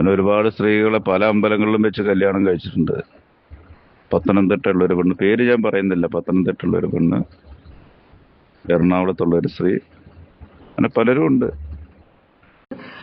അവൻ ഒരുപാട് സ്ത്രീകളെ പല അമ്പലങ്ങളിലും വെച്ച് കല്യാണം കഴിച്ചിട്ടുണ്ട്. പത്തനംതിട്ടയുള്ള ഒരു പെണ്ണ്, പേര് ഞാൻ പറയുന്നില്ല, പത്തനംതിട്ടയുള്ള ഒരു പെണ്ണ്, എറണാകുളത്തുള്ള ഒരു സ്ത്രീ, അങ്ങനെ പലരും ഉണ്ട്.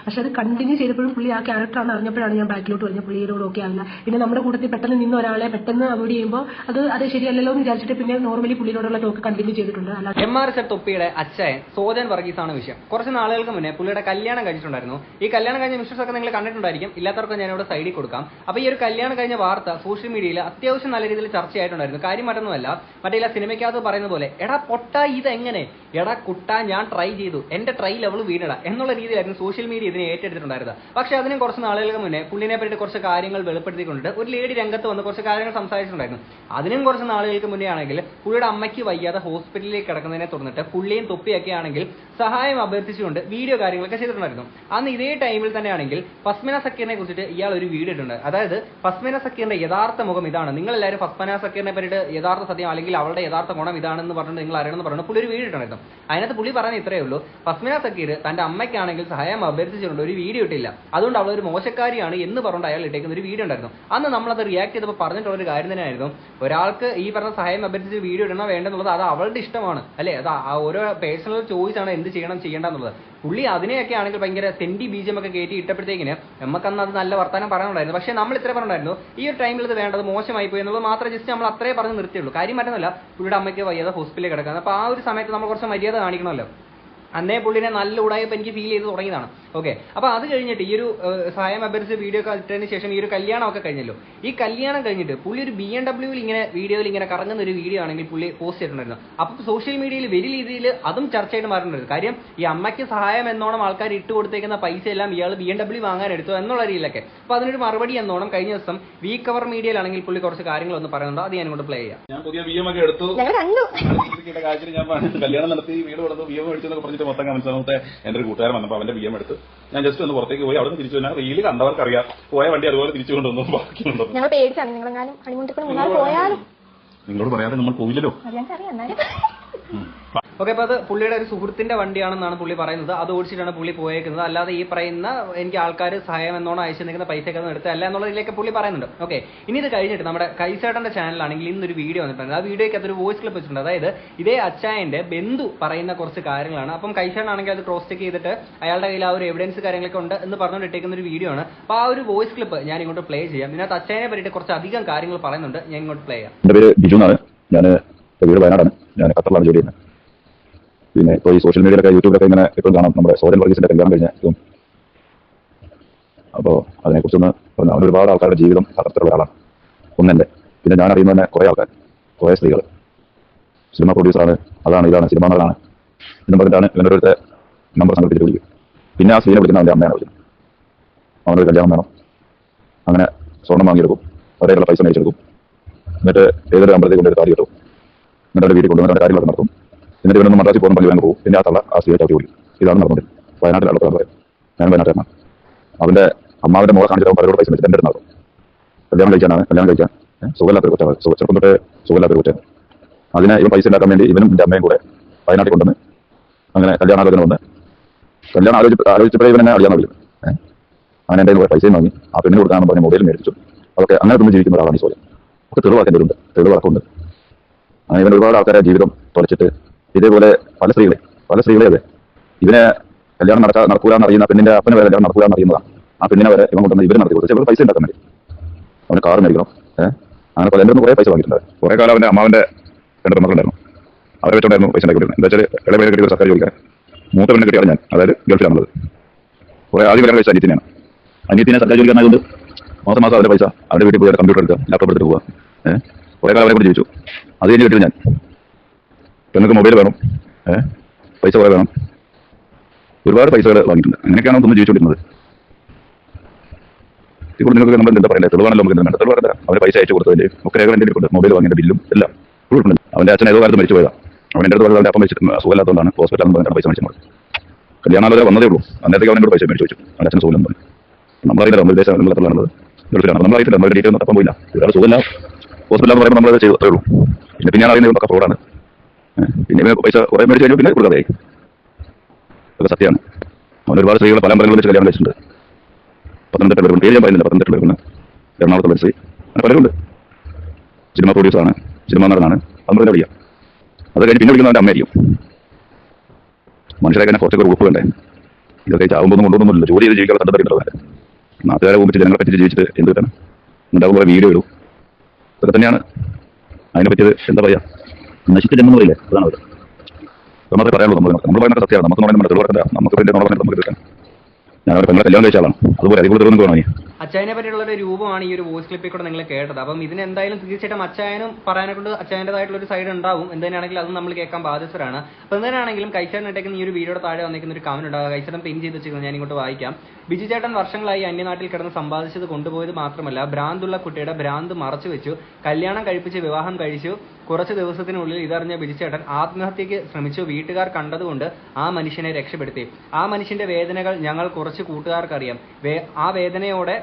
പക്ഷെ അത് കണ്ടിന്യൂ ചെയ്തപ്പോഴും പുള്ളി ആ ക്യാരക്ടറാണെന്ന് അറിഞ്ഞപ്പോഴാണ് ഞാൻ ബാക്കിലോട്ട് വരുന്നത്. പുള്ളിയോട് ഓക്കെ ആവില്ല. പിന്നെ നമ്മുടെ കൂട്ടത്തിൽ പെട്ടെന്ന് നിന്ന് ഒരാളെ പെട്ടെന്ന് അവോയ്ഡ് ചെയ്യുമ്പോൾ അത് ശരിയല്ലല്ലോ എന്ന് വിചാരിച്ചിട്ട് പിന്നെ നോർമലി പുള്ളിയോടുള്ള ടോക്ക് കണ്ടിന്യൂ ചെയ്തിട്ടുണ്ട്. MRZ തൊപ്പിയുടെ അച്ചായൻ സോജൻ വർഗീസാണ് വിഷയം. കുറച്ച് നാളുകൾക്ക് മുന്നേ പുള്ളിയുടെ കല്യാണം കഴിച്ചിട്ടുണ്ടായിരുന്നു. ഈ കല്യാണം കഴിഞ്ഞ മിസ്റ്റേഴ്സ് ഒക്കെ നിങ്ങൾ കണ്ടിട്ടുണ്ടായിരിക്കും. ഇല്ലാത്തവർക്ക് ഞാൻ ഇവിടെ സൈഡിൽ കൊടുക്കാം. അപ്പോൾ ഈ ഒരു കല്യാണം കഴിഞ്ഞ വാർത്ത സോഷ്യൽ മീഡിയയിൽ അത്യാവശ്യം നല്ല രീതിയിൽ ചർച്ചയായിട്ടുണ്ടായിരുന്നു. കാര്യം മറ്റൊന്നുമല്ല, മറ്റേ സിനിമയ്ക്കകത്ത് പറയുന്ന പോലെ എടാ പൊട്ട ഇതെങ്ങനെ, എടാ കുട്ട ഞാൻ ട്രൈ ചെയ്തു, എന്റെ ട്രൈ ലെവൽ വീണടാ എന്നുള്ള രീതിയിലായിരുന്നു സോഷ്യൽ മീഡിയ ഇതിനെ ഏറ്റെടുത്തിട്ടുണ്ടായിരുന്നത്. പക്ഷേ അതിനും കുറച്ച് നാളുകൾക്ക് മുന്നേ പുള്ളിനെ പറ്റി കുറച്ച് കാര്യങ്ങൾ വെളിപ്പെടുത്തിക്കൊണ്ട് ഒരു ലേഡി രംഗത്ത് വന്ന് കുറച്ച് കാര്യങ്ങൾ സംസാരിച്ചിട്ടുണ്ടായിരുന്നു. അതിനും കുറച്ച് നാളുകൾക്ക് മുന്നേ ആണെങ്കിൽ പുള്ളിയുടെ അമ്മയ്ക്ക് വയ്യാതെ ഹോസ്പിറ്റലിലേക്ക് കിടക്കുന്നതിനെ തുടർന്നിട്ട് പുള്ളിയും തൊപ്പിയൊക്കെ ആണെങ്കിൽ സഹായം അഭ്യർത്ഥിച്ചുകൊണ്ട് വീഡിയോ കാര്യങ്ങളൊക്കെ ചെയ്തിട്ടുണ്ടായിരുന്നു. അന്ന് ഇതേ ടൈമിൽ തന്നെയാണെങ്കിൽ പസ്മിന സക്കീറിനെ കുറിച്ചിട്ട് ഇയാൾ ഒരു വീഡിയോ ഇട്ടുണ്ട്. അതായത് പസ്മിന സക്കീറിന്റെ യഥാർത്ഥ മുഖം ഇതാണ്, നിങ്ങളെല്ലാവരും പസ്മിന സക്കീറിനെ പറ്റിയിട്ട് യഥാർത്ഥ സത്യം അല്ലെങ്കിൽ അവളുടെ യഥാർത്ഥ ഗുണം ഇതാണെന്ന് പറഞ്ഞിട്ട് നിങ്ങൾ അറിയണമെന്ന് പറഞ്ഞു പുള്ളി ഒരു വീഡിയോ ഇട്ടുണ്ടായിരുന്നു. അതിനകത്ത് പുള്ളി പറഞ്ഞ ഇത്രയേ ഉള്ളൂ, പസ്മിന സക്കീർ തന്റെ അമ്മയ്ക്കാണെങ്കിൽ സഹായം അഭ്യർത്ഥിച്ചുകൊണ്ട് ഒരു വീഡിയോ ഇട്ടില്ല, അതുകൊണ്ട് അവളൊരു മോശക്കാരിയാണ് എന്ന് പറഞ്ഞുകൊണ്ട് അയാൾ ഇട്ടേക്കുന്ന ഒരു വീഡിയോ ഉണ്ടായിരുന്നു. അന്ന് നമ്മളത് റിയാക്ട് ചെയ്തപ്പോൾ പറഞ്ഞിട്ടുള്ള ഒരു കാര്യം തന്നെയായിരുന്നു, ഒരാൾക്ക് ഈ പറഞ്ഞ സഹായം അഭ്യർത്ഥിച്ച് വീഡിയോ ഇടണോ വേണ്ടെന്നുള്ളത് അത് അവളുടെ ഇഷ്ടമാണ്, അല്ലെ, അത് ഓരോ പേഴ്സണൽ ചോയ്സ് ആണ് എന്ത് ചെയ്യണം ചെയ്യേണ്ടെന്നുള്ളത്. പുള്ളി അതിനെയൊക്കെ ആണെങ്കിൽ ഭയങ്കര തെണ്ടി ബീജമൊക്കെ കയറ്റി ഇട്ടപ്പോഴത്തേക്കിന് നമുക്കന്ന് അത് നല്ല വർത്താനം പറയാനുണ്ടായിരുന്നു. പക്ഷേ നമ്മൾ ഇത്ര പറഞ്ഞിട്ടുണ്ടായിരുന്നു, ഈ ഒരു ടൈമിൽ ഇത് വേണ്ടത് മോശമായി പോയി എന്നുള്ളത് മാത്രമേ ജസ്റ്റ് നമ്മൾ അത്രേ പറഞ്ഞ് നിർത്തിയുള്ളൂ. കാര്യം മറ്റൊന്നുമല്ല, പുള്ളിയുടെ അമ്മയ്ക്ക് വയ്യാതെ ഹോസ്പിറ്റലിൽ കിടക്കുന്നത്. അപ്പോൾ ആ ഒരു സമയത്ത് നമ്മൾ കുറച്ച് മര്യാദ കാണിക്കണമല്ലോ. അന്നേ പുള്ളിനെ നല്ല ഉടായപ്പോൾ എനിക്ക് ഫീൽ ചെയ്ത് തുടങ്ങിയതാണ്. ഓക്കെ, അപ്പോൾ അത് കഴിഞ്ഞിട്ട് ഈ ഒരു സഹായം അഭ്യർത്ഥിച്ച വീഡിയോ ഒക്കെ ഇട്ടതിന് ശേഷം ഈ ഒരു കല്യാണമൊക്കെ കഴിഞ്ഞല്ലോ. ഈ കല്യാണം കഴിഞ്ഞിട്ട് പുള്ളി ഒരു BMW ഇങ്ങനെ വീഡിയോയിൽ ഇങ്ങനെ കറങ്ങുന്ന ഒരു വീഡിയോ ആണെങ്കിൽ പുള്ളി പോസ്റ്റ് ചെയ്തിട്ടുണ്ടായിരുന്നു. അപ്പോൾ സോഷ്യൽ മീഡിയയിൽ വലിയ രീതിയിൽ അതും ചർച്ചയായിട്ട് മാറുന്നുണ്ടായിരുന്നു. കാര്യം ഈ അമ്മയ്ക്ക് സഹായം എന്നോണം ആൾക്കാർ ഇട്ട് കൊടുത്തേക്കുന്ന പൈസ എല്ലാം ഇയാൾ BMW വാങ്ങാൻ എടുത്തു എന്നുള്ള രീതിയിലൊക്കെ. അപ്പോൾ അതിനൊരു മറുപടി എന്നോണം കഴിഞ്ഞ ദിവസം V-Cover മീഡിയയിലാണെങ്കിൽ പുള്ളി കുറച്ച് കാര്യങ്ങളൊന്നും പറയുന്നുണ്ട്. അത് ഞാൻ കൊണ്ട് പ്ലേ ചെയ്യാം. ഞാൻ പുതിയ VM ഒക്കെ എടുത്തു, കല്യാണം നടത്തി വീട് കൊടുത്തു, VM എടുത്തു പറഞ്ഞിട്ട് മൊത്തം കമന്റ്സ്. എന്റെ ഒരു കൂട്ടുകാരൻ വന്നപ്പോൾ അവന്റെ VM എടുത്ത് ഞാൻ ജസ്റ്റ് ഒന്ന് പുറത്തേക്ക് പോയി, അവിടെ നിന്ന് തിരിച്ചു വന്നാൽ റീല് കണ്ടവർക്ക് അറിയാം, പോയ വണ്ടി അതുപോലെ തിരിച്ചു കൊണ്ടുവന്നു. ബാക്കിയുണ്ടോ നിങ്ങളോട് പറയാതെ നമ്മൾ പോയില്ലല്ലോ. ഓക്കെ, അപ്പോൾ അത് പുള്ളിയുടെ ഒരു സുഹൃത്തിന്റെ വണ്ടിയാണെന്നാണ് പുള്ളി പറയുന്നത്. അത് ഓടിച്ചിട്ടാണ് പുള്ളി പോയേക്കുന്നത്. അല്ലാതെ ഈ പറയുന്ന എനിക്ക് ആൾക്കാർ സഹായം എന്നോണം അയച്ചു നിൽക്കുന്ന പൈസയൊക്കെ ഒന്നും എടുത്തല്ല എന്നുള്ളതിലേക്ക് പുള്ളി പറയുന്നുണ്ട്. ഓക്കെ, ഇനി ഇത് കഴിഞ്ഞിട്ട് നമ്മുടെ കൈസേട്ടന്റെ ചാനലാണെങ്കിൽ ഇന്നൊരു വീഡിയോ വന്നിട്ടുണ്ട്. ആ വീഡിയോയ്ക്ക് അതൊരു വോയിസ് ക്ലിപ്പ് വെച്ചിട്ടുണ്ട്. അതായത് ഇതേ അച്ചായന്റെ ബന്ധു പറയുന്ന കുറച്ച് കാര്യങ്ങളാണ്. അപ്പം കൈസേട്ടനാണെങ്കിൽ അത് ക്രോസ് ചെക്ക് ചെയ്തിട്ട് അയാളുടെ കയ്യിൽ ആ ഒരു എവിഡൻസ് കാര്യങ്ങളൊക്കെ ഉണ്ട് എന്ന് പറഞ്ഞുകൊണ്ട് ഇട്ടേക്കുന്ന ഒരു വീഡിയോ ആണ്. അപ്പോൾ ആ ഒരു വോയിസ് ക്ലിപ്പ് ഞാൻ ഇങ്ങോട്ട് പ്ലേ ചെയ്യാം. ഇതിനകത്ത് അച്ചായനെ പറ്റിയിട്ട് കുറച്ച് അധികം കാര്യങ്ങൾ പറയുന്നുണ്ട്. ഞാൻ ഇങ്ങോട്ട് പ്ലേ ചെയ്യാം. എൻ്റെ പേര് ബിജു എന്നാണ്. ഞാൻ വീട് വയനാടാണ്. ഞാൻ ഖത്തറിലാണ് ജോലി ചെയ്യുന്നത്. പിന്നെ ഇപ്പോൾ ഈ സോഷ്യൽ മീഡിയയിലൊക്കെ യൂട്യൂബിലൊക്കെ ഇങ്ങനെ എപ്പോഴും കാണാം നമ്മുടെ സോജൻ വർഗീസിന്റെ കല്യാണം കഴിഞ്ഞ ഇതും. അപ്പോൾ അതിനെക്കുറിച്ചൊന്ന് പറഞ്ഞു. അവൻ ഒരുപാട് ആൾക്കാരുടെ ജീവിതം തകർത്തിട്ടുള്ള ഒരാളാണ്. ഒന്നെൻ്റെ, പിന്നെ ഞാൻ അറിയുന്ന തന്നെ കുറേ ആൾക്കാർ, കുറേ സ്ത്രീകൾ സിനിമ പ്രൊഡ്യൂസറാണ്, അതാണ് ഇതാണ് സിനിമ നടനാണ് എന്നും പറഞ്ഞിട്ടാണ് ഇവനൊരുത്തെ നമ്പർ സംഘടിപ്പിച്ച് വിളിക്കും. പിന്നെ ആ സ്ത്രീനെ വിളിക്കുന്ന അവൻ്റെ അമ്മയാണ് വിളിക്കുന്നത്. അവനൊരു കല്യാണം വേണം, അങ്ങനെ സ്വർണ്ണം വാങ്ങിയെടുക്കും, അവരെയുള്ള പൈസ മേടിച്ചെടുക്കും, എന്നിട്ട് ഏതൊരു അമ്പലത്തിൽ കൊണ്ടൊരു താടി കിട്ടും, എന്നിട്ട് അവരുടെ വീട്ടിൽ കൊണ്ടുവന്നിട്ട് കാര്യങ്ങളൊക്കെ നടത്തും. എന്നിട്ട് ഇവനൊന്ന് മദ്രാസിൽ പോകുന്ന പള്ളി വാങ്ങി പോകും. പിന്നെ ആ തള്ള ആ സ്ത്രീയെ ചവിട്ടി വിളിക്കും. ഇതാണ് നടന്നത്. വയനാട്ടിലുള്ള പറയും. ഞാൻ വയനാട്ടുകാരനാണ്. അവന്റെ അമ്മാവിന്റെ മോളെ കാണിച്ചിട്ട് പലരോട് പൈസ വെച്ചിട്ട് എൻ്റെ അടുത്ത് നടക്കും. കല്യാണം കഴിക്കാൻ സുഖമില്ലാത്തൊരു കുറ്റമാണ്. ചെറുപ്പം തൊട്ട് സുഖമില്ലാത്തൊരു കുറ്റമാണ്. അതിനെ ഇവൻ പൈസ ഉണ്ടാക്കാൻ വേണ്ടി ഇവനും എൻ്റെ അമ്മയും കൂടെ വയനാട്ടിൽ കൊണ്ടുവന്ന് അങ്ങനെ കല്യാണാലോചന വന്ന് കല്യാണം ആലോചിച്ചപ്പോഴേ ഇവൻ എന്നെ അറിയാമെന്ന് വിളിക്കുന്നത്. അങ്ങനെ എൻ്റെ കൂടെ പൈസയും വാങ്ങി ആ പെണ്ണിന് കൊടുക്കാമെന്ന് പറഞ്ഞ് മൊബൈൽ മേടിച്ചു. അതൊക്കെ അങ്ങനെ തന്നെ ജീവിക്കുന്ന ഒരാളാണ് ഈ സോജൻ. ഒക്കെ തെളിവാക്കേണ്ടവരുണ്ട്, തെളിവാക്കുന്നുണ്ട്. അങ്ങനെ ഇവൻ ഒരുപാട് ആൾക്കാരെ ജീവിതം തുലച്ചിട്ട് ഇതേപോലെ പല സ്ത്രീകളെ അതെ ഇവനെ കല്യാണം നടക്കൂലെന്ന് അറിയുന്ന പെണ്ണിന്റെ അപ്പനെ വരെ കല്യാണം നടക്കൂലെന്ന് അറിയുന്നതാണ്. ആ പെണ്ണിനെ വരെ ഇവൻ കൊണ്ടുവന്ന് ഇവരെ നടത്തി കൊടുത്തു. ചിലപ്പോൾ പൈസ ഉണ്ടാക്കാൻ വേണ്ടി അവന് കാർ മേടിക്കണം. അങ്ങനെ പല എൻ്റെ കുറേ പൈസ വാങ്ങിയിട്ടുണ്ട്. കുറേ കാലം അവൻ്റെ അമ്മാവൻ്റെ രണ്ട് പെണ്ണുണ്ടായിരുന്നു, അവരെ വെച്ചോണ്ടായിരുന്നു പൈസ ഉണ്ടാക്കിക്കൊണ്ടിരുന്നത്. എന്താ വെച്ചാൽ ഇളവേല കിട്ടിയ സർക്കാർ ജോലിക്കാരൻ, മൂത്ത പെണ്ണിനെ കിട്ടിയാണ് ഞാൻ, അതായത് ഗൾഫിലാണുള്ളത്. കുറേ ആദ്യം കല്യാണം കഴിച്ച അനിയത്തിനെയാണ്. അനിയത്തിനെ സർക്കാർ ജോലിക്കാരനായതുകൊണ്ട് മാസം അവരുടെ പൈസ അവരുടെ വീട്ടിൽ പോയി കമ്പ്യൂട്ടർ എടുക്കുക, ലാപ്ടോപ്പ് എടുത്തിട്ട് പോവുക. കുറേ കാലം അവരെ കൂടി ജീവിച്ചു. അത് കഴിഞ്ഞ് കിട്ടിയത് ഞാൻ. പെങ്ങൾക്ക് മൊബൈൽ വേണം, പൈസ കുറേ വേണം, ഒരുപാട് പൈസകൾ വാങ്ങിയിട്ടുണ്ട്. അങ്ങനെയൊക്കെയാണ് ഒന്ന് ജീവിച്ചുകൊണ്ടിരുന്നത്. ഇപ്പോൾ നിങ്ങൾക്ക് നമ്മൾ എന്താ പറയുന്നത്, തെളിവാണല്ലോ നമുക്ക് വേണ്ട. തെളിവ് പറഞ്ഞാൽ അവരെ പൈസ അയച്ചു കൊടുത്തതിൻ്റെ ഒക്കെ രേഖ എൻ്റെ ഉണ്ട്, മൊബൈൽ വാങ്ങിയ ബില്ലും എല്ലാം ഉണ്ട്. അവൻ്റെ അച്ഛൻ ഏതോ കാലത്ത് മരിച്ചു പോയതാണ്. അവൻ്റെ അടുത്ത് അവൻ്റെ അപ്പം മരിച്ചിട്ട് സുഖമില്ലാത്തതുകൊണ്ടാണ് ഹോസ്പിറ്റലിൽ നിന്ന് പൈസ മേടിച്ചു കൊടുത്തത്. കല്യാണാലോചന വന്നതേ ഉള്ളൂ, അന്നേരത്തേക്ക് അവനോട് പൈസ മേടിച്ചു ചോദിച്ചു. അവൻ്റെ അച്ഛൻ സുഖമില്ലെന്ന് പറഞ്ഞു. നമ്മളറിയില്ല, നമ്മൾ വിദേശത്തുള്ളത് ഗൾഫിലാണ്, നമ്മളറിയില്ല, നമ്മുടെ ഡീറ്റെയിൽ ഒന്നും തപ്പാൻ പോയില്ല. ഒരാൾ സുഖമില്ല ഹോസ്പിറ്റലിൽ എന്ന് പറയുമ്പോൾ നമ്മളത് ചെയ്തു, അത്രേ ഉള്ളൂ. പിന്നെ ഞാൻ അറിയുന്നത് ഒക്കെ ഫ്രോഡാണ്. പിന്നെ പൈസ കുറേ മേടിച്ച് കഴിഞ്ഞാൽ പിന്നെ കൊടുക്കാതെയായി. അതൊക്കെ സത്യമാണ്. അവൻ ഒരുപാട് സ്ത്രീകൾ പല അമ്പലങ്ങളിൽ വെച്ച് കല്യാണം കഴിച്ചിട്ടുണ്ട്. പത്തനംതിട്ട എടുക്കുന്ന പേര് ഞാൻ പറയുന്നില്ല, പത്തനംതിട്ട എടുക്കുന്ന എറണാകുളത്ത് പരിസ്ഥിതി അങ്ങനെ പലരുണ്ട്. സിനിമ പ്രൊഡ്യൂസറാണ്, സിനിമാ നടനാണ്, അത് പറഞ്ഞാൽ വിളിക്കാം. അത് കഴിഞ്ഞ് പിന്നെ വിളിക്കുന്നവൻ്റെ അമ്മയായിരിക്കും. മനുഷ്യരെ കഴിഞ്ഞാൽ കുറച്ചൊക്കെ ഉറപ്പ് വേണ്ടേ? ഇതൊക്കെ ചാവുമ്പോൾ കൊണ്ടുപോകുന്നില്ല, ജോലി ചെയ്ത് ജീവിക്കാൻ തണ്ടറിയിട്ടത് നാട്ടുകാരെ ഉപയോഗിച്ച് ജനങ്ങളെ പറ്റിച്ച് ജീവിച്ചിട്ട് എന്ത് കിട്ടാൻ ഉണ്ടാകുമ്പോൾ വീഡിയോ ഇടും. ഇതൊക്കെ തന്നെയാണ് അതിനെ പറ്റിയത്. എന്താ പറയുക, നശിച്ച ജന്മം പറയില്ലേ, അതാണ് അവർ. നമുക്ക് പറയാനുള്ളൂ. നമ്മൾ പറയുന്നത് സത്യമാണ്. നമുക്ക് നമ്മുടെ തെളിവെടുക്കണ്ട, നമുക്ക് വേണ്ടി നോക്കാൻ നമുക്ക് കിട്ടാൻ. ഞാൻ അവരെ പെങ്ങളെ കല്യാണം കഴിച്ച ആളാണ്, അതുപോലെ അതിൽ തെളിവെന്ന് തോന്നി. അച്ചായനെ പറ്റിയുള്ള ഒരു രൂപമാണ് ഈ ഒരു വോയിസ് ക്ലിപ്പിൽ കൂടെ നിങ്ങൾ കേട്ടത്. അപ്പം ഇതിന് എന്തായാലും തീർച്ചയായിട്ടും അച്ചായനും പറയാനെ കൊണ്ട് അച്ചായൻ്റെതായിട്ടുള്ള ഒരു സൈഡ് ഉണ്ടാവും. എന്തിനാണെങ്കിലും അതും നമ്മൾ കേൾക്കാൻ ബാധ്യസ്ഥരാണ്. അപ്പം എന്തിനാണെങ്കിലും കൈച്ചേട്ടൻ ഇട്ടേക്കുന്ന ഈ ഒരു വീഡിയോയുടെ താഴെ വന്നിരിക്കുന്ന ഒരു കമന്റ് ഉണ്ടാകുക. കൈച്ചേട്ടൻ പിൻ ചെയ്ത് വെച്ചിരിക്കുന്നത് ഞാൻ ഇങ്ങോട്ട് വായിക്കാം. ബിജു ചേട്ടൻ വർഷങ്ങളായി അന്യനാട്ടിൽ കിടന്ന് സമ്പാദിച്ചത് കൊണ്ടുപോയത് മാത്രമല്ല, ഭ്രാന്തുള്ള കുട്ടിയുടെ ഭ്രാന്ത് മറച്ചു വെച്ചു, കല്യാണം കഴിപ്പിച്ച് വിവാഹം കഴിച്ചു. കുറച്ച് ദിവസത്തിനുള്ളിൽ ഇതറിഞ്ഞ ബിജുചേട്ടൻ ആത്മഹത്യക്ക് ശ്രമിച്ചു. വീട്ടുകാർ കണ്ടതുകൊണ്ട് ആ മനുഷ്യനെ രക്ഷപ്പെടുത്തി. ആ മനുഷ്യന്റെ വേദനകൾ ഞങ്ങൾ കുറച്ച് കൂട്ടുകാർക്കറിയാം. ആ വേദനയോടെ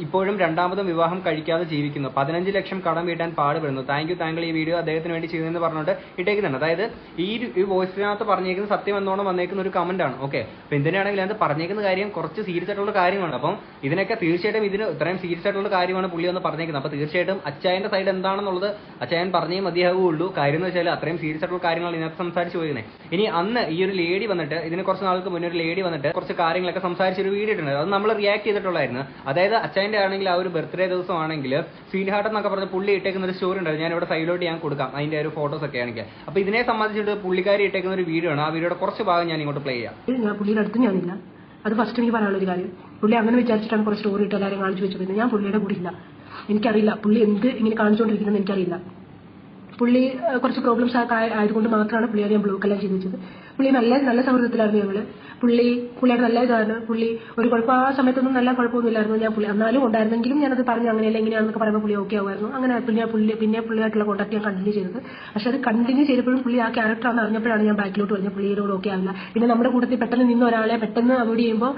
ഇപ്പോഴും രണ്ടാമതും വിവാഹം കഴിക്കാതെ ജീവിക്കുന്നു. 15 ലക്ഷം കടം വീട്ടാൻ പാടുപെടുന്നു. താങ്കൾ ഈ വീഡിയോ അദ്ദേഹത്തിന് വേണ്ടി ചെയ്തെന്ന് പറഞ്ഞിട്ട് ഇട്ടേക്കുന്നുണ്ട്. അതായത് ഈ വോയിസിനകത്ത് പറഞ്ഞേക്കുന്ന സത്യം എന്നോണം വന്നേക്കുന്ന ഒരു കമന്റ് ആണ്. ഓക്കെ, അപ്പൊ എന്തിനാണെങ്കിലും അത് പറഞ്ഞേക്കുന്ന കാര്യം കുറച്ച് സീരിയസ് ആയിട്ടുള്ള കാര്യമാണ്. അപ്പം ഇതിനൊക്കെ തീർച്ചയായിട്ടും ഇതിന് ഇത്രയും സീരിയസ് ആയിട്ടുള്ള കാര്യമാണ് പുള്ളി ഒന്ന് പറഞ്ഞേക്കുന്നത്. അപ്പൊ തീർച്ചയായിട്ടും അച്ചായന്റെ സൈഡ് എന്താണെന്നുള്ളത് അച്ചായൻ പറഞ്ഞേ മതിയാവുള്ളൂ. കാര്യം എന്ന് വെച്ചാൽ അത്രയും സീരിയസ് ആയിട്ടുള്ള കാര്യങ്ങൾ ഇതിനകത്ത് സംസാരിച്ചു പോയിരുന്നത്. ഇനി അന്ന് ഈ ഒരു ലേഡി വന്നിട്ട്, ഇതിന് കുറച്ച് നാൾക്ക് മുന്നേ ഒരു ലേഡി വന്നിട്ട് കുറച്ച് കാര്യങ്ങളൊക്കെ സംസാരിച്ചൊരു വീഡിയോ ഇട്ടുണ്ട്. അത് നമ്മൾ റിയാക്ട് ചെയ്തിട്ടുള്ളായിരുന്നു. അതായത് അച്ചായന്റെ ആണെങ്കിൽ ആ ഒരു ബർത്ത്ഡേ ദിവസം ആണെങ്കിൽ സ്വീറ്റ് ഹാർട്ട് എന്നൊക്കെ പറഞ്ഞ് പുള്ളി ഇട്ടേക്കുന്ന ഒരു സ്റ്റോറി ഉണ്ടായിരുന്നു. ഞാൻ ഇവിടെ സൈഡിലോട്ട് ഞാൻ കൊടുക്കാം അതിന്റെ ഒരു ഫോട്ടോസ് ഒക്കെ ആണെങ്കിൽ. അപ്പൊ ഇതിനെ സംബന്ധിച്ചിട്ട് പുള്ളിക്കാരി ഇട്ടേക്കുന്ന ഒരു വീഡിയോ ആണ്. ആ വീഡിയോയുടെ കുറച്ച് ഭാഗം ഞാൻ ഇങ്ങോട്ട് പ്ലേ ചെയ്യാം. ഞാൻ പുള്ളിയുടെ അടുത്ത് ഞാനില്ല, അത് ഫസ്റ്റ് എനിക്ക് പറയാനുള്ള ഒരു കാര്യം. പുള്ളി അങ്ങനെ വിചാരിച്ചിട്ടാണ് കുറച്ച് സ്റ്റോറി ഇട്ട് എല്ലാവരും കാണിച്ചു വെച്ചിരുന്നത്. ഞാൻ പുള്ളിയുടെ കൂടെ ഇല്ല. എനിക്കറിയില്ല പുള്ളി എന്ത് ഇങ്ങനെ കാണിച്ചുകൊണ്ടിരിക്കുന്നത് എനിക്കറിയില്ല. പുള്ളി കുറച്ച് പ്രോബ്ലംസ് ആയതുകൊണ്ട് മാത്രമാണ് പുള്ളിയെ ഞാൻ ബ്ലോക്ക് എല്ലാം ചെയ്ത് വെച്ചത്. പുള്ളി നല്ല സൗഹൃദത്തിലായിരുന്നു ഞങ്ങള്. പുള്ളിയുടെ നല്ല ഇതാണ്. പുള്ളി ഒരു കുഴപ്പം ആ സമയത്തൊന്നും നല്ല കുഴപ്പമൊന്നുമില്ലായിരുന്നു. ഞാൻ പുള്ളി എന്നാലും ഉണ്ടായിരുന്നെങ്കിലും ഞാനത് പറഞ്ഞു അങ്ങനെയല്ല ഇങ്ങനെയാണെന്നൊക്കെ പറയുമ്പോൾ പുള്ളി ഓക്കെ ആവുമായിരുന്നു. അങ്ങനെ പിന്നെ പുള്ളിയായിട്ടുള്ള കോൺടാക്ട് ഞാൻ കണ്ടിന്യൂ ചെയ്തത്. പക്ഷെ അത് കണ്ടിന്യൂ ചെയ്തപ്പോഴും പുള്ളി ആ ക്യാരക്ടറാണെന്ന് അറിഞ്ഞപ്പോഴാണ് ഞാൻ ബാക്കിലോട്ട് വരുന്നത്. പുള്ളിയോട് ഓക്കെ ആവില്ല. പിന്നെ നമ്മുടെ കൂട്ടത്തിൽ പെട്ടെന്ന് നിന്ന് ഒരാളെ പെട്ടെന്ന് അവോയ്ഡ് ചെയ്യുമ്പോൾ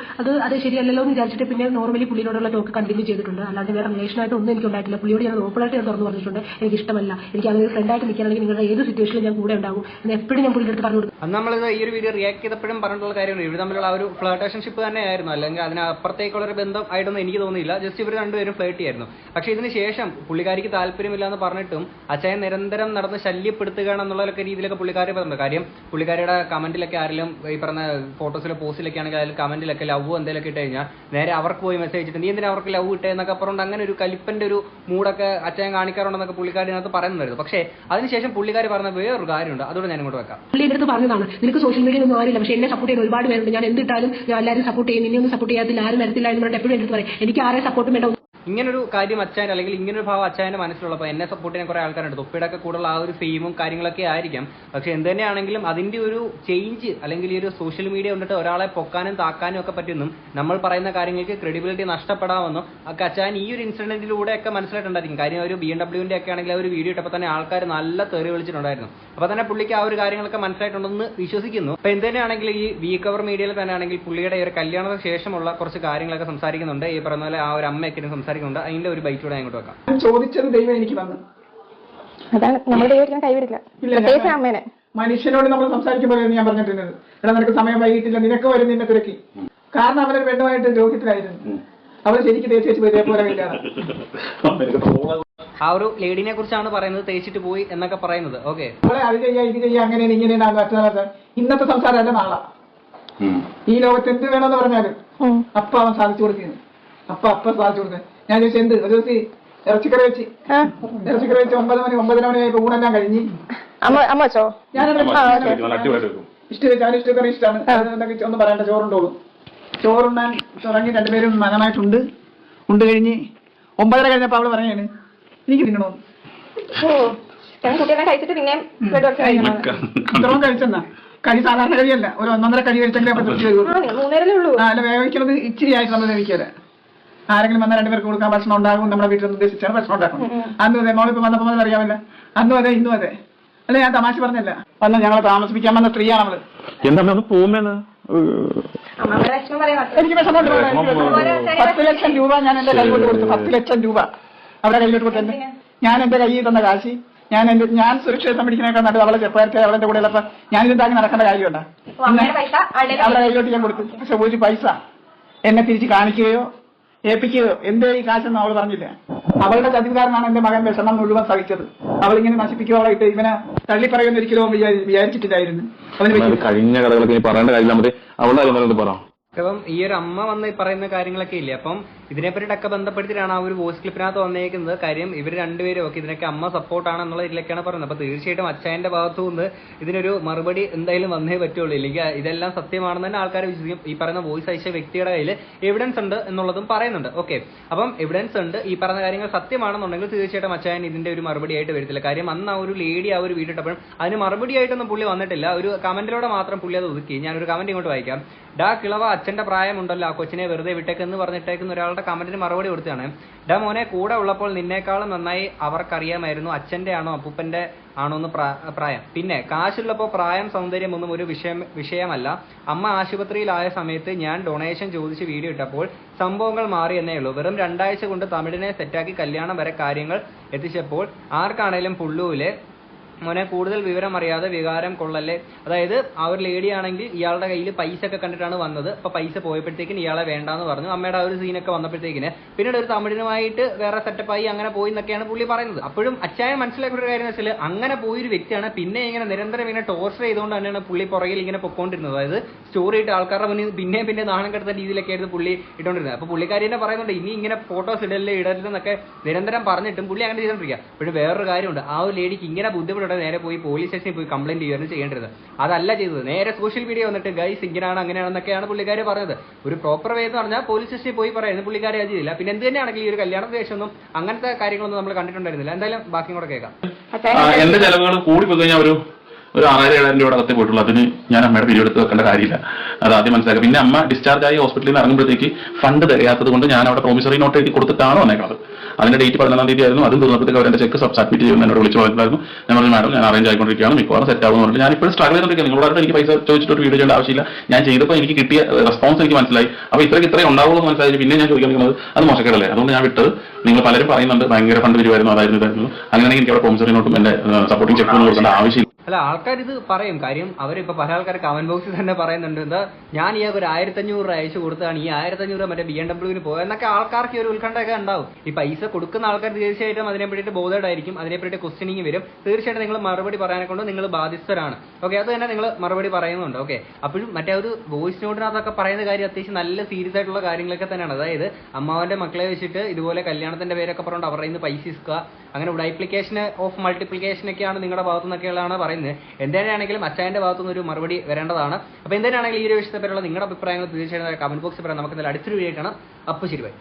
അത് ശരിയല്ലല്ലോ എന്ന് വിചാരിച്ചിട്ട് പിന്നെ നോർമലി പുള്ളിയോടുള്ള ടോക്ക് കണ്ടിന്യൂ ചെയ്തിട്ടുണ്ട്. അല്ലാതെ വേറെ റിലേഷനായിട്ട് ഒന്നും എനിക്ക് ഉണ്ടായിട്ടില്ല. പുള്ളിയോട് ഞാൻ ഓപ്പണായിട്ട് ഞാൻ തുറന്നു പറഞ്ഞിട്ടുണ്ട് എനിക്ക് ഇഷ്ടമല്ല, എനിക്ക് അങ്ങനെ ഫ്രണ്ടായിട്ട് നിൽക്കുകയാണെങ്കിൽ നിങ്ങളുടെ ഏത് സിറ്റുവേഷനിലും ഞാൻ കൂടെ ഉണ്ടാകും എന്ന് എപ്പോഴും ഞാൻ പുള്ളിയുടെ അടുത്ത് പറഞ്ഞു കൊടുക്കും. അന്ന് നമ്മൾ ഈ ഒരു വീഡിയോ റിയാക്ട് ചെയ്തപ്പോഴും പറഞ്ഞിട്ടുള്ള കാര്യമാണ് ഇവർ തമ്മിലുള്ള ആ ഒരു ഫ്ലേർട്ടേഷൻഷിപ്പ് തന്നെയായിരുന്നു. അല്ലെങ്കിൽ അതിനപ്പുറത്തേക്കുള്ള ഒരു ബന്ധം ആയിട്ടൊന്നും എനിക്ക് തോന്നിയില്ല. ജസ്റ്റ് ഇവർ രണ്ടുപേരും ഫ്ലേർട്ട് ചെയ്യായിരുന്നു. പക്ഷെ ഇതിന് ശേഷം പുള്ളിക്കാരിക്ക് താല്പര്യമില്ല എന്ന് പറഞ്ഞിട്ടും അച്ചായൻ നിരന്തരം നടന്ന് ശല്യപ്പെടുത്തുകയാണെന്നുള്ള രീതിയിലൊക്കെ പുള്ളിക്കാരി പറഞ്ഞു. കാര്യം പുള്ളിക്കാരിയുടെ കമന്റിലൊക്കെ ആരെങ്കിലും ഈ പറഞ്ഞ ഫോട്ടോസിലോ പോസ്റ്റിലൊക്കെ ആണെങ്കിൽ അതിൽ കമന്റിലൊക്കെ ലവ് എന്തെങ്കിലുമൊക്കെ ഇട്ട് കഴിഞ്ഞാൽ നേരെ അവർക്ക് പോയി മെസ്സേജ് ഇട്ടിട്ട് നീ എന്തിനാ അവർക്ക് ലവ് ഇട്ടേ എന്നൊക്കെ പറഞ്ഞുകൊണ്ട് അങ്ങനെ ഒരു കലിപ്പന്റെ ഒരു മൂടൊക്കെ അച്ചായൻ കാണിക്കാറുണ്ടെന്നൊക്കെ പുള്ളിക്കാരിനകത്ത് പറയുന്നുണ്ടായിരുന്നു. പക്ഷേ അതിനുശേഷം പുള്ളിക്കാരി പറഞ്ഞ വേറൊരു കാര്യമുണ്ട്, അതുകൊണ്ട് ഞാൻ ഇങ്ങോട്ട് വെക്കാം. പുള്ളിയുടെ അടുത്ത് പറഞ്ഞതാണ് നിനക്ക് സോഷ്യൽ മീഡിയ ഒന്നും അറിയില്ല, പക്ഷെ എന്നെ സപ്പോർട്ട് ചെയ്യുന്ന ഒരുപാട് പേരുണ്ട്. ഞാൻ എന്തിട്ടാലും ഞാൻ എല്ലാവരും സപ്പോർട്ട് ചെയ്യും, നിന്നെ ഒന്നും സപ്പോർട്ട് ചെയ്യാത്തില്ല, ആരും വരത്തില്ല എന്ന് പറഞ്ഞിട്ട് എപ്പോഴും എടുത്ത് പറയും. എനിക്ക് ആരെ സപ്പോർട്ടും വേണ്ട. ഇങ്ങനൊരു കാര്യം അച്ചായൻ അല്ലെങ്കിൽ ഇങ്ങനൊരു ഭാവം അച്ചായന്റെ മനസ്സിലുള്ളപ്പോൾ എന്നെ സപ്പോർട്ട് ചെയ്യാൻ കുറെ ആൾക്കാരുണ്ട്. തൊപ്പിയുടെ ഒക്കെ കൂടുതൽ ആ ഒരു ഫെയിമും കാര്യങ്ങളൊക്കെ ആയിരിക്കാം. പക്ഷെ എന്ത് തന്നെയാണെങ്കിലും അതിന്റെ ഒരു ചേഞ്ച് അല്ലെങ്കിൽ ഈ ഒരു സോഷ്യൽ മീഡിയ കൊണ്ടിട്ട് ഒരാളെ പൊക്കാനും താക്കാനും ഒക്കെ പറ്റുന്നും നമ്മൾ പറയുന്ന കാര്യങ്ങൾക്ക് ക്രെഡിബിലിറ്റി നഷ്ടപ്പെടാമെന്നും ഒക്കെ അച്ചായൻ ഈ ഒരു ഇൻസിഡന്റിലൂടെ ഒക്കെ മനസ്സിലായിട്ടുണ്ടായിരിക്കും. കാര്യം ഒരു BMW ഒക്കെ ആണെങ്കിൽ ആ ഒരു വീഡിയോ ഇട്ടപ്പോൾ തന്നെ ആൾക്കാർ നല്ല തെറി വിളിച്ചിട്ടുണ്ടായിരുന്നു. അപ്പൊ തന്നെ പുള്ളിക്ക് ആ ഒരു കാര്യങ്ങളൊക്കെ മനസ്സിലായിട്ടുണ്ടെന്ന് വിശ്വസിക്കുന്നു. അപ്പൊ എന്ത് തന്നെയാണെങ്കിൽ ഈ വീക്കവർ മീഡിയയിൽ തന്നെ ആണെങ്കിൽ പുള്ളിയുടെ ഒരു കല്യാണത്തിന് ശേഷമുള്ള കുറച്ച് കാര്യങ്ങളൊക്കെ സംസാരിക്കുന്നുണ്ട്. ഈ പറഞ്ഞ പോലെ ആ ഒരു അമ്മയൊക്കെ സംസാരിക്കുന്നുണ്ട്. അതിന്റെ ഒരു ബൈറ്റൂടെ അങ്ങോട്ട് വെക്കാം. ചോദിച്ചത് ദൈവം എനിക്ക് വന്നു. അതാണ് നമ്മുടെ ദൈവത്തിന് കൈവിടില്ല. പ്രത്യേകിച്ച് അമ്മേനെ മനുഷ്യനോട് നമ്മൾ സംസാരിക്കുമ്പോൾ ഞാൻ പറഞ്ഞിട്ടുണ്ട്, എടാ നിനക്ക് സമയം വൈകിട്ടില്ല, നിനക്ക് വരും നിന്നെ തിരക്കി. കാരണം അവരൊരു പെണ്ണുമായിട്ട് രോഗത്തിലായിരുന്നു. അവൾ ശരിക്കും തേച്ച് പോയി ഇതേപോലെ ഇല്ലാതെ. ആ ഒരു ലേഡിനെ കുറിച്ചാണ് പറയുന്നത്, തേച്ചിട്ട് പോയി എന്നൊക്കെ പറയുന്നത്. ഓക്കെ, അവളെ അത് ചെയ്യാ ഇത് ചെയ്യാ അങ്ങനെയാണ് ഇങ്ങനെയാണ് മറ്റേ ഇന്നത്തെ സംസാരമല്ല നാളെ. ഈ ലോകത്ത് എന്ത് വേണമെന്ന് പറഞ്ഞാലും അപ്പ അവൻ സാധിച്ചു കൊടുക്കുന്നു. അപ്പ സാധിച്ചു കൊടുക്കുന്നത്. ഞാൻ ചോദിച്ചു എന്ത്? ഒരു ദിവസം ഇറച്ചിക്കറി വെച്ച് 9 മണിയായപ്പോ ഊണെല്ലാം കഴിഞ്ഞ് ഇഷ്ടക്കറി ഇഷ്ടമാണ്. ഒന്നും പറയണ്ട, ചോറുണ്ടോളും. ചോറുണ്ണാൻ തുടങ്ങി രണ്ടുപേരും നന്നായിട്ടുണ്ട്. ഉണ്ട് കഴിഞ്ഞ് 9:30 കഴിഞ്ഞപ്പോ അവള് പറയാണ് എനിക്ക് തിന്നണോന്ന്. ഇത്രയും കഴിച്ചെന്നാ കരി സാധാരണ കഴിയല്ല, ഒരു 1.5 കരി കഴിച്ചെങ്കിൽ തൃപ്തി വരുള്ളൂ. അല്ല വേവിക്കുന്നത് ഇച്ചിരി ആയിട്ട് നമ്മൾ വേവിക്കല. ആരെങ്കിലും വന്നാൽ 2 പേർക്ക് കൊടുക്കാൻ ഭക്ഷണം ഉണ്ടാകും. നമ്മുടെ വീട്ടിൽ ഉദ്ദേശിച്ചാണ് ഭക്ഷണം ഉണ്ടാക്കും. അന്നും അതെ, മോളിപ്പോ വന്നപ്പോ അറിയാമല്ല, അന്നും അതെ ഇന്നും അതെ. അല്ല ഞാൻ തമാശ പറഞ്ഞല്ല, വന്ന ഞങ്ങളെ താമസിപ്പിക്കാൻ വന്ന സ്ത്രീയാണ് അവള്. എനിക്ക് വിഷമമുണ്ട്. 10 ലക്ഷം രൂപ ഞാൻ എന്റെ കൈകൊണ്ട് കൊടുത്തു. 10 ലക്ഷം രൂപ അവരുടെ കയ്യിലോട്ട് കൊടുത്തു. ഞാൻ എന്റെ കയ്യിൽ തന്ന കാശി ഞാൻ സുരക്ഷിതം പിടിക്കുന്നേക്കാൾ നല്ലത് അവളെ ചെറുപ്പത്തെ അവളെന്റെ കൂടെ ഉള്ളപ്പോ ഞാനിത് താങ്ങി നടക്കേണ്ട കാര്യമുണ്ടോ? അവരുടെ കയ്യിലോട്ട് ഞാൻ കൊടുത്തു. പക്ഷെ ഒരു പൈസ എന്നെ തിരിച്ച് കാണിക്കുകയോ ഏപ്പിക്ക് എന്റെ ഈ കാശെന്ന് അവൾ പറഞ്ഞില്ല. അവളുടെ ചതികാരനാണ് എന്റെ മകൻ വിഷമം മുഴുവൻ സഹിച്ചത്. അവളിങ്ങനെ നശിപ്പിക്കുവാളായിട്ട് ഇവനെ തള്ളി പറയുമെന്ന് ഒരിക്കലും വിചാരിച്ചിട്ടില്ലായിരുന്നു. അവന് കഴിഞ്ഞ കഥകളൊക്കെ പറയേണ്ട കാര്യമില്ല. മറ്റേ അവളുടെ കാര്യം പറ. അപ്പം ഈ ഒരു അമ്മ വന്ന് പറയുന്ന കാര്യങ്ങളൊക്കെ ഇല്ലേ, അപ്പം ഇതിനെപ്പറ്റിയൊക്കെ ബന്ധപ്പെടുത്തിയിട്ടാണ് ആ ഒരു വോയിസ് ക്ലിപ്പിനകത്ത് വന്നേക്കുന്നത്. കാര്യം ഇവർ രണ്ടുപേരും ഒക്കെ ഇതിനൊക്കെ അമ്മ സപ്പോർട്ടാണ് എന്നുള്ള ഇതിലേക്കാണ് പറയുന്നത്. അപ്പൊ തീർച്ചയായിട്ടും അച്ഛന്റെ ഭാഗത്തു നിന്ന് ഇതിനൊരു മറുപടി എന്തായാലും വന്നേ പറ്റുള്ളൂ. ഇല്ലെങ്കിൽ ഇതെല്ലാം സത്യമാണെന്ന് തന്നെ ആൾക്കാർ വിശ്വസിക്കും. ഈ പറയുന്ന വോയിസ് അയച്ച വ്യക്തിയുടെ കയ്യിൽ എവിഡൻസ് ഉണ്ട് എന്നുള്ളതും പറയുന്നുണ്ട്. ഓക്കെ, അപ്പം എവിഡൻസ് ഉണ്ട്, ഈ പറഞ്ഞ കാര്യങ്ങൾ സത്യമാണെന്നുണ്ടെങ്കിൽ തീർച്ചയായിട്ടും അച്ഛൻ ഇതിന്റെ ഒരു മറുപടി ആയിട്ട് വരത്തില്ല. കാര്യം അന്ന് ആ ഒരു ലേഡി ആ ഒരു വീഡിയോ ഇട്ടപ്പോഴും അതിന് മറുപടി ആയിട്ടൊന്നും പുള്ളി വന്നിട്ടില്ല. ഒരു കമന്റിലൂടെ മാത്രം പുള്ളി അത് ഒതുക്കി. ഞാനൊരു കമന്റ് ഇങ്ങോട്ട് വായിക്കാം. ഡാ കിളവ, അച്ഛന്റെ പ്രായമുണ്ടല്ലോ, ആ കൊച്ചിനെ വെറുതെ വിട്ടേക്കെന്ന് പറഞ്ഞിട്ടേക്കുന്ന ഒരാളുടെ കമന്റിന് മറുപടി കൊടുത്താണ്. ഡാ മോനെ, കൂടെ ഉള്ളപ്പോൾ നിന്നേക്കാളും നന്നായി അവർക്കറിയാമായിരുന്നു അച്ഛന്റെ ആണോ അപ്പൂപ്പന്റെ ആണോ എന്ന് പ്രായം. പിന്നെ കാശുള്ളപ്പോൾ പ്രായം സൗന്ദര്യം ഒന്നും ഒരു വിഷയമല്ല. അമ്മ ആശുപത്രിയിലായ സമയത്ത് ഞാൻ ഡൊണേഷൻ ചോദിച്ച് വീഡിയോ ഇട്ടപ്പോൾ സംഭവങ്ങൾ മാറി എന്നേ ഉള്ളൂ. വെറും 2 ആഴ്ച കൊണ്ട് തമിഴിനെ സെറ്റാക്കി കല്യാണം വരെ കാര്യങ്ങൾ എത്തിച്ചപ്പോൾ ആർക്കാണേലും പുള്ളൂലെ മോനെ കൂടുതൽ വിവരം അറിയാതെ വികാരം കൊള്ളല്ലേ. അതായത് ആ ഒരു ലേഡി ആണെങ്കിൽ ഇയാളുടെ കയ്യിൽ പൈസ ഒക്കെ കണ്ടിട്ടാണ് വന്നത്. അപ്പൊ പൈസ പോയപ്പോഴത്തേക്കിന് ഇയാളെ വേണ്ടാന്ന് പറഞ്ഞു. അമ്മയുടെ ആ ഒരു സീനൊക്കെ വന്നപ്പോഴത്തേക്കിന് പിന്നീട് ഒരു തമിഴിനുമായിട്ട് വേറെ സെറ്റപ്പായി അങ്ങനെ പോയി എന്നൊക്കെയാണ് പുള്ളി പറയുന്നത്. അപ്പോഴും അച്ചായൻ മനസ്സിലാക്കിയ ഒരു കാര്യം എന്ന് വെച്ചാൽ അങ്ങനെ പോയൊരു വ്യക്തിയാണ്. പിന്നെ ഇങ്ങനെ നിരന്തരം ഇങ്ങനെ ടോർച്ചർ ചെയ്തുകൊണ്ട് തന്നെയാണ് പുള്ളി പുറകിൽ ഇങ്ങനെ പൊക്കോണ്ടിരുന്നത്. അതായത് സ്റ്റോറി ഇട്ട് ആൾക്കാരുടെ മുന്നിൽ പിന്നെ നാണം കെടുത്ത രീതിയിലൊക്കെ ആയിരുന്നു പുള്ളി ഇട്ടുകൊണ്ടിരുന്നത്. അപ്പൊ പുള്ളിക്കാരി തന്നെ പറയുന്നുണ്ട് ഇനി ഇങ്ങനെ ഫോട്ടോസ് ഇടരുതെന്നൊക്കെ നിരന്തരം പറഞ്ഞിട്ടും പുള്ളി അങ്ങനെ ചെയ്തോണ്ടിരിക്കുക. അപ്പോഴും വേറൊരു കാര്യമുണ്ട്, ആ ഒരു ലേഡിക്ക് ഇങ്ങനെ ബുദ്ധിമുട്ട് നേരെ പോയി പോലീസ് സ്റ്റേഷനിൽ പോയി കംപ്ലൈന്റ് ചെയ്യുകയാണ് ചെയ്യേണ്ടത്. അതല്ല ചെയ്തത്. നേരെ സോഷ്യൽ മീഡിയ വന്നിട്ട് ഗൈസ് ഇങ്ങനെയാണ് അങ്ങനെയാണെന്നൊക്കെയാണ് പുള്ളിക്കാരി പറഞ്ഞത്. ഒരു പ്രോപ്പർ വേ എന്ന് പറഞ്ഞാൽ പോലീസ് സ്റ്റേഷനിൽ പോയി പറയുന്നത് പുള്ളിക്കാരി അത് ചെയ്തില്ല. പിന്നെ എന്ത് തന്നെയാണെങ്കിൽ ഈ ഒരു കല്യാണത്തിന് ശേഷമൊന്നും അങ്ങനത്തെ കാര്യങ്ങളൊന്നും നമ്മൾ കണ്ടിട്ടുണ്ടായിരുന്നില്ല. എന്തായാലും ബാക്കി കൂടെ കേൾക്കാം. എന്റെ ചെലവുകൾ കൂടി പോയി കഴിഞ്ഞാൽ ഒരു 6,000-7,000 രൂപയുടെ അകത്തേ പോയിട്ടുള്ളൂ. അതിന് ഞാൻ അമ്മയുടെ പിരിവ് എടുത്ത് വെക്കേണ്ട കാര്യമില്ല. അത് ആദ്യം മനസ്സിലാക്കുക. പിന്നെ അമ്മ ഡിസ്ചാർജ് ആയി ഹോസ്പിറ്റലിൽ നിന്ന് ഇറങ്ങുമ്പോഴത്തേക്ക് ഫണ്ട് തികയാത്തത് കൊണ്ട് ഞാൻ അവിടെ പ്രോമിസറി നോട്ട് എഴുതി കൊടുത്തിട്ടാണ് വന്നേക്കുന്നത്. അതിന്റെ ഡേറ്റ് 11-ാം തീയതി ആയിരുന്നു. അതും തീർന്നപ്പോഴത്തേക്ക് അവരുടെ ചെക്ക് സബ്മിറ്റ് ചെയ്യുമെന്ന് എന്നോട് വിളിച്ചു പറഞ്ഞിട്ടുണ്ടായിരുന്നു. ഞാൻ പറഞ്ഞു മാഡം ഞാൻ അറേഞ്ച് ആയിക്കൊണ്ടിരിക്കുകയാണ്, മിക്കവാറും സെറ്റ് ആവുമെന്ന് പറഞ്ഞിട്ട് ഞാൻ ഇപ്പോഴും സ്ട്രഗിൾ ചെയ്തുകൊണ്ടിരിക്കുകയാണ്. നിങ്ങളോട് എനിക്ക് പൈസ ചോദിച്ചിട്ട് ഒരു വീഡിയോ ചെയ്യേണ്ട ആവശ്യമില്ല. ഞാൻ ചെയ്തപ്പോൾ എനിക്ക് കിട്ടിയ റെസ്പോൺസ് എനിക്ക് മനസ്സിലായി. അപ്പോൾ ഇത്രയും ഉണ്ടാവുള്ളൂ എന്ന് മനസ്സിലായി. പിന്നെ ഞാൻ ചോദിക്കുന്നത് അത് മോശക്കേടല്ലേ. അതുകൊണ്ട് ഞാൻ വിട്ടത്. നിങ്ങൾ പലരും പറയുന്നുണ്ട് ഭയങ്കര ഫണ്ട് വരുമായിരുന്നു, അതായിരുന്നു ഇതായിരുന്നു. അങ്ങനെയാണെങ്കിൽ എനിക്ക് അവിടെ പ്രോമിസറി നോട്ടും എന്റെ സപ്പോർട്ടിംഗ് ചെക്ക് ഒന്നും കൊടുക്കേണ്ട ആവശ്യമില്ല. അല്ല, ആൾക്കാർ ഇത് പറയും. കാര്യം അവരിപ്പോ പല ആൾക്കാർ കമന്റ് ബോക്സിൽ തന്നെ പറയുന്നുണ്ട്, എന്താ ഞാൻ ഈ ഒരു 1,500 രൂപ അയച്ചു കൊടുത്താണ്, ഈ 1,500 മറ്റേ BMW പോയെന്നൊക്കെ ആൾക്കാർക്ക് ഒരു ഉത്കണ്ഠയൊക്കെ ഉണ്ടാവും. ഈ പൈസ കൊടുക്കുന്ന ആൾക്കാർ തീർച്ചയായിട്ടും അതിനെ പറ്റിയിട്ട് ബോധേഡായിരിക്കും. അതിനെപ്പറ്റി ക്വസ്റ്റ്യനിങ് വരും. തീർച്ചയായിട്ടും നിങ്ങൾ മറുപടി പറയാനെ കൊണ്ട് നിങ്ങൾ ബാധ്യസ്ഥരാണ്. ഓക്കെ, അത് തന്നെ നിങ്ങൾ മറുപടി പറയുന്നുണ്ട്. ഓക്കെ, അപ്പോഴും മറ്റേ ഒരു വോയിസ് നോട്ടിനകത്തൊക്കെ പറയുന്ന കാര്യം അത്യാവശ്യം നല്ല സീരിയസ് ആയിട്ടുള്ള കാര്യങ്ങളൊക്കെ തന്നെയാണ്. അതായത് അമ്മാവന്റെ മക്കളെ വെച്ചിട്ട് ഇതുപോലെ കല്യാണത്തിന്റെ പേരൊക്കെ പറഞ്ഞുകൊണ്ട് അവരുടെ നിന്ന് പൈസ ഇസ്ക്കുക, അങ്ങനെ ഡൈപ്ലിക്കേഷൻ ഓഫ് മൾട്ടിപ്ലിക്കേഷൻ ഒക്കെയാണ് നിങ്ങളുടെ ഭാഗത്തു നിന്നൊക്കെയാണ് പറയുന്നത്. എന്തിനാണെങ്കിലും അച്ചായന്റെ ഭാഗത്തുനിന്ന് ഒരു മറുപടി വരേണ്ടതാണ്. അപ്പൊ എന്തിനാണെങ്കിലും ഈ ഒരു വിഷയത്തെ പറ്റിയുള്ള നിങ്ങളുടെ അഭിപ്രായങ്ങൾ തീർച്ചയായും കമന്റ് ബോക്സിൽ പറയാം. നമുക്ക് അടുത്തൊരു വീഡിയോ കാണാം. അപ്പോൾ ശരി, ബൈ.